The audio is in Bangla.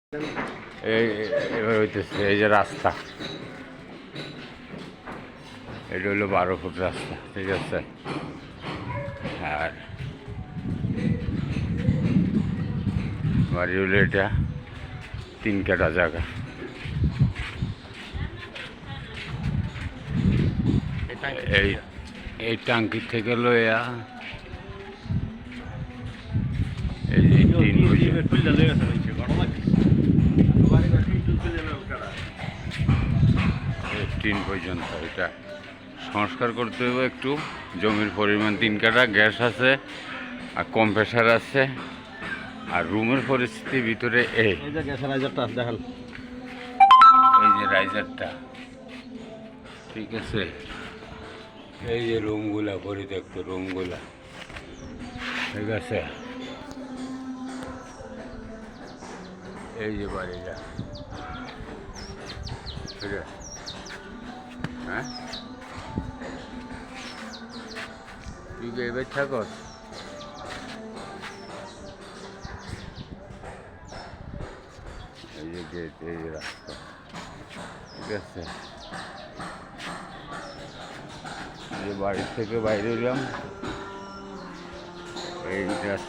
এবার হইতেছে এই যে রাস্তা, এটা হলো 12 ফুট রাস্তা, ঠিক আছে। আর বাড়ি হলো এটা 3 কাঠা জায়গা। এই এই টাঙ্কির থেকে লইয়া এই যে টিন পর্যন্ত এটা সংস্কার করতে হবে একটু। জমির পরিমাণ 3 কাঠা, গ্যাস আছে আর কম্প্রেসার আছে। আর রুমের পরিস্থিতি ভিতরে এই যে গ্যাসের রাইজারটা দেখেন, এই যে রাইজারটা, ঠিক আছে। এই যে রুমগুলা, পরিত্যক্ত রুমগুলা, ঠিক আছে। এই যে বাড়িটা, ঠিক আছে। হ্যাঁ, তুই কি এবার থাকস? এই যে গেট, এই যে রাস্তা, ঠিক আছে। এই যে বাড়ির থেকে বাইরে এলাম, এই রাস্তা